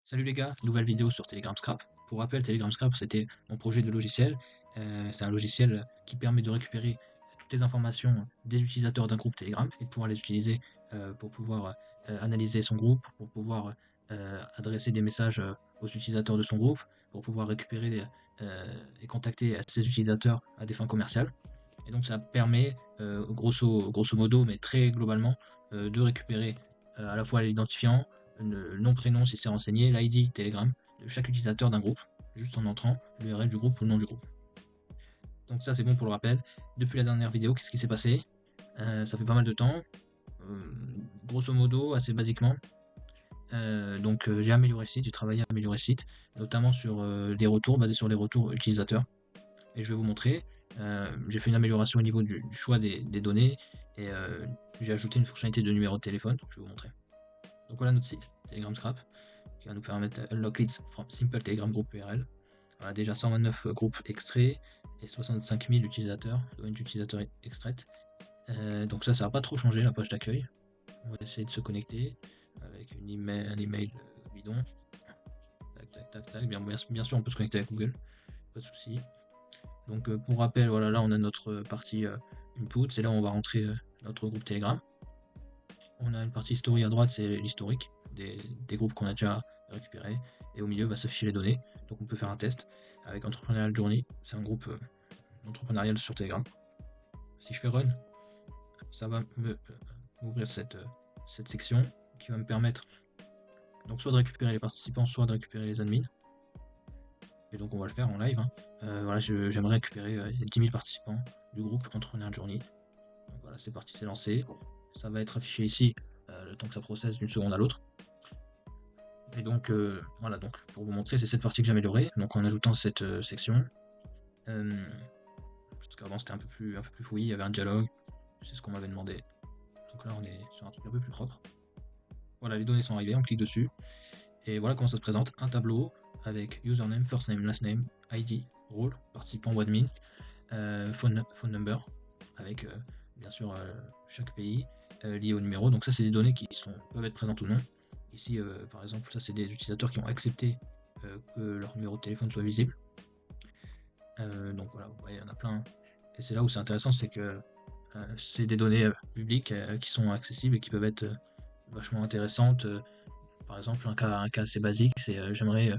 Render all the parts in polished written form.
Salut les gars, nouvelle vidéo sur Telegram Scrap. Pour rappel, Telegram Scrap c'était mon projet de logiciel. C'est un logiciel qui permet de récupérer toutes les informations des utilisateurs d'un groupe Telegram et de pouvoir les utiliser pour pouvoir analyser son groupe, pour pouvoir adresser des messages aux utilisateurs de son groupe, pour pouvoir récupérer et contacter ces utilisateurs à des fins commerciales. Et donc ça permet, grosso modo, mais très globalement, de récupérer à la fois l'identifiant, le nom prénom si c'est renseigné, l'ID Telegram de chaque utilisateur d'un groupe, juste en entrant l'URL du groupe ou le nom du groupe. Donc ça c'est bon pour le rappel. Depuis la dernière vidéo, qu'est-ce qui s'est passé? Ça fait pas mal de temps. Grosso modo, assez basiquement. J'ai amélioré le site, j'ai travaillé à améliorer le site, notamment sur des retours, basés sur les retours utilisateurs. Et je vais vous montrer. J'ai fait une amélioration au niveau du choix des données et j'ai ajouté une fonctionnalité de numéro de téléphone. Je vais vous montrer. Donc voilà notre site, Telegram Scrap, qui va nous permettre unlock leads from simple Telegram group URL. On a déjà 129 groupes extraits et 65 000 utilisateurs, domaines d'utilisateurs extraites. Donc ça va pas trop changer la page d'accueil. On va essayer de se connecter avec un email bidon. Tac. Bien sûr, on peut se connecter avec Google, pas de souci. Donc pour rappel, voilà, là on a notre partie input, c'est là où on va rentrer notre groupe Telegram. On a une partie story à droite, c'est l'historique des groupes qu'on a déjà récupérés, et au milieu va s'afficher les données. Donc on peut faire un test avec Entrepreneurial Journey, c'est un groupe entrepreneurial sur Telegram. Si je fais run, ça va m'ouvrir cette section qui va me permettre donc soit de récupérer les participants, soit de récupérer les admins. Et donc on va le faire en live. Voilà, j'aimerais récupérer 10 000 participants du groupe Entrepreneurial Journey. Donc voilà, c'est parti, c'est lancé. Ça va être affiché ici le temps que ça processe d'une seconde à l'autre. Et donc voilà, donc pour vous montrer, c'est cette partie que j'ai améliorée. Donc en ajoutant cette section, parce qu'avant c'était un peu plus fouillis, il y avait un dialogue, c'est ce qu'on m'avait demandé. Donc là on est sur un truc un peu plus propre. Voilà, les données sont arrivées, on clique dessus. Et voilà comment ça se présente, un tableau avec username, first name, last name, ID, role, participant ou admin, phone number, avec bien sûr chaque pays lié au numéro. Donc ça c'est des données qui peuvent être présentes ou non. Ici par exemple, ça c'est des utilisateurs qui ont accepté que leur numéro de téléphone soit visible. Donc voilà, vous voyez, il y en a plein. Et c'est là où c'est intéressant, c'est que c'est des données publiques qui sont accessibles et qui peuvent être vachement intéressantes. Par exemple, un cas assez basique, c'est j'aimerais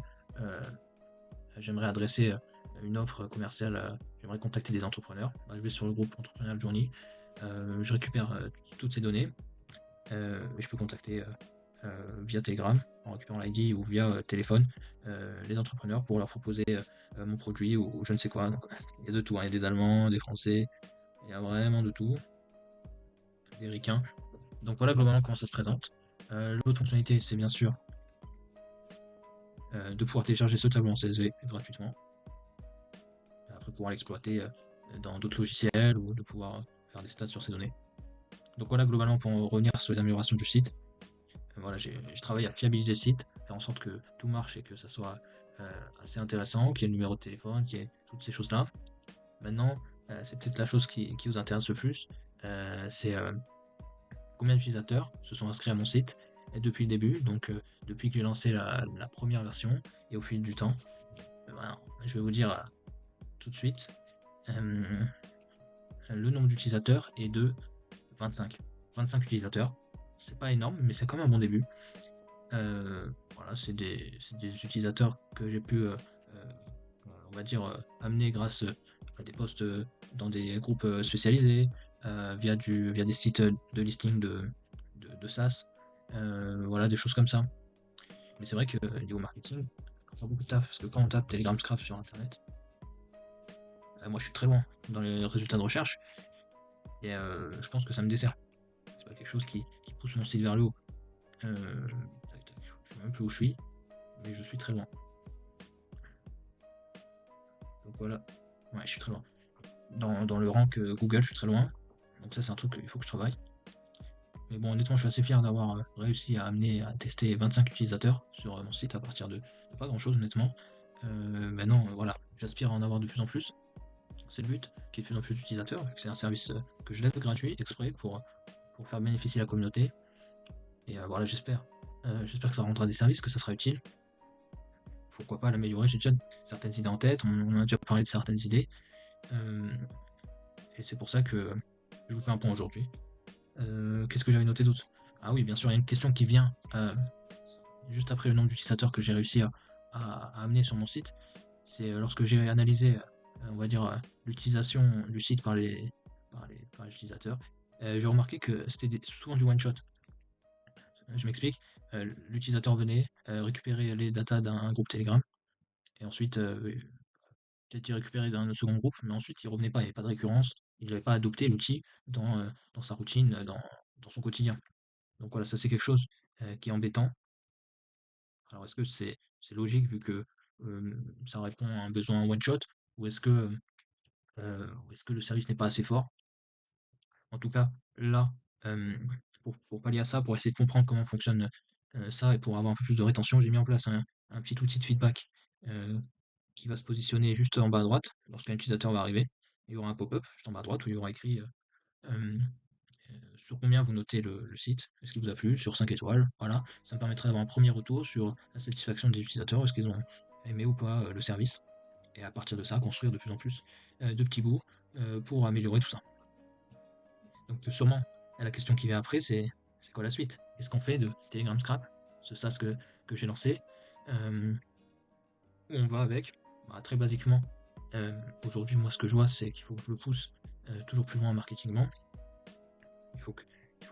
adresser une offre commerciale, j'aimerais contacter des entrepreneurs. Je vais sur le groupe Entrepreneurial Journey, je récupère toutes ces données, et je peux contacter via Telegram en récupérant l'ID ou via téléphone les entrepreneurs pour leur proposer mon produit ou je ne sais quoi. Donc il y a de tout, il y a des Allemands, des Français, il y a vraiment de tout, des Ricains. Donc voilà globalement comment ça se présente. L'autre fonctionnalité, c'est bien sûr de pouvoir télécharger ce tableau en CSV gratuitement. Après pouvoir l'exploiter dans d'autres logiciels ou de pouvoir faire des stats sur ces données. Donc voilà globalement pour revenir sur les améliorations du site. Voilà, j'ai travaillé à fiabiliser le site, faire en sorte que tout marche et que ça soit assez intéressant, qu'il y ait le numéro de téléphone, qu'il y ait toutes ces choses-là. Maintenant, c'est peut-être la chose qui vous intéresse le plus, c'est combien d'utilisateurs se sont inscrits à mon site et depuis le début, donc depuis que j'ai lancé la première version et au fil du temps. Voilà, je vais vous dire tout de suite, le nombre d'utilisateurs est de 25 utilisateurs. C'est pas énorme, mais c'est quand même un bon début. Voilà, c'est des utilisateurs que j'ai pu, on va dire, amener grâce à des posts dans des groupes spécialisés, via des sites de listing de SaaS, voilà, des choses comme ça. Mais c'est vrai que niveau marketing, on fait beaucoup de taf, parce que quand on tape Telegram Scrap sur internet, moi je suis très loin dans les résultats de recherche, et je pense que ça me dessert. C'est pas quelque chose qui pousse mon site vers le haut. Je sais même plus où je suis, mais je suis très loin. Donc voilà, ouais, je suis très loin. Dans le rank Google, je suis très loin. Donc ça, c'est un truc qu'il faut que je travaille. Mais bon, honnêtement, je suis assez fier d'avoir réussi à tester 25 utilisateurs sur mon site à partir de pas grand chose, honnêtement. Maintenant, voilà, j'aspire à en avoir de plus en plus. C'est le but, qu'il y ait de plus en plus d'utilisateurs, vu que c'est un service que je laisse gratuit, exprès, pour faire bénéficier la communauté. Et voilà, j'espère que ça rendra des services, que ça sera utile. pourquoi pas l'améliorer. J'ai déjà certaines idées en tête, on a déjà parlé de certaines idées, et c'est pour ça que je vous fais un point aujourd'hui. Qu'est-ce que j'avais noté d'autre? Ah oui, bien sûr, il y a une question qui vient juste après le nombre d'utilisateurs que j'ai réussi à amener sur mon site. C'est lorsque j'ai analysé, on va dire, l'utilisation du site par les utilisateurs, j'ai remarqué que c'était souvent du one-shot. Je m'explique. L'utilisateur venait récupérer les datas d'un groupe Telegram, et ensuite peut-être y récupérer d'un second groupe, mais ensuite il revenait pas, il n'y avait pas de récurrence, il n'avait pas adopté l'outil dans sa routine, dans son quotidien. Donc voilà, ça c'est quelque chose qui est embêtant. Alors est-ce que c'est logique vu que ça répond à un besoin one shot, ou est-ce que le service n'est pas assez fort? En tout cas, là, pour pallier à ça, pour essayer de comprendre comment fonctionne ça, et pour avoir un peu plus de rétention, j'ai mis en place un petit outil de feedback qui va se positionner juste en bas à droite lorsqu'un utilisateur va arriver. Il y aura un pop-up juste en bas à droite où il y aura écrit euh, sur combien vous notez le site, est-ce qu'il vous a plu, sur 5 étoiles, voilà. Ça me permettrait d'avoir un premier retour sur la satisfaction des utilisateurs, est-ce qu'ils ont aimé ou pas le service, et à partir de ça, construire de plus en plus de petits bouts pour améliorer tout ça. Donc sûrement, la question qui vient après, c'est quoi la suite? Qu'est-ce qu'on fait de Telegram Scrap, ce SaaS que j'ai lancé, où on va avec? Bah, très basiquement, aujourd'hui, moi, ce que je vois, c'est qu'il faut que je le pousse toujours plus loin marketingement. Il faut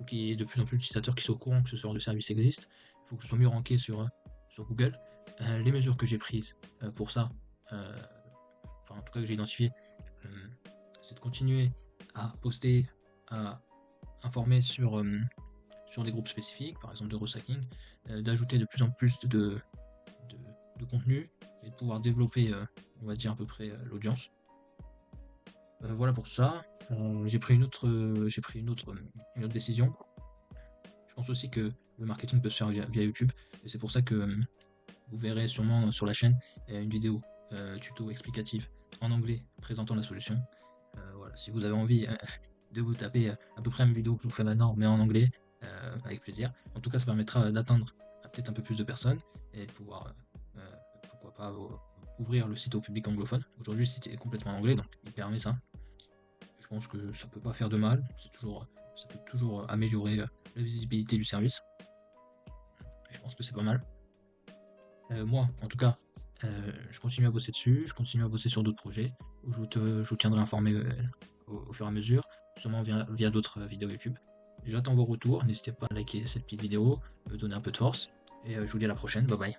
qu'il y ait de plus en plus d'utilisateurs qui soient au courant que ce genre de service existe. Il faut que je sois mieux ranké sur Google. Les mesures que j'ai prises pour ça, enfin en tout cas que j'ai identifié, c'est de continuer à poster, à informer sur des groupes spécifiques, par exemple de restacking, d'ajouter de plus en plus de contenu et de pouvoir développer, on va dire à peu près l'audience. Voilà pour ça. J'ai pris une autre décision. Je pense aussi que le marketing peut se faire via YouTube, et c'est pour ça que vous verrez sûrement sur la chaîne une vidéo tuto explicative en anglais présentant la solution. Voilà, si vous avez envie de vous taper à peu près la même vidéo que je vous fais maintenant, mais en anglais, avec plaisir. En tout cas, ça permettra d'atteindre peut-être un peu plus de personnes et de pouvoir, pourquoi pas, ouvrir le site au public anglophone. Aujourd'hui, le site est complètement en anglais, donc il permet ça. Je pense que ça peut pas faire de mal, ça peut toujours améliorer la visibilité du service. Et je pense que c'est pas mal. Moi, en tout cas, je continue à bosser dessus, je continue à bosser sur d'autres projets, où je vous tiendrai informé au fur et à mesure, sûrement via d'autres vidéos YouTube. J'attends vos retours, n'hésitez pas à liker cette petite vidéo, me donner un peu de force, et je vous dis à la prochaine, bye bye.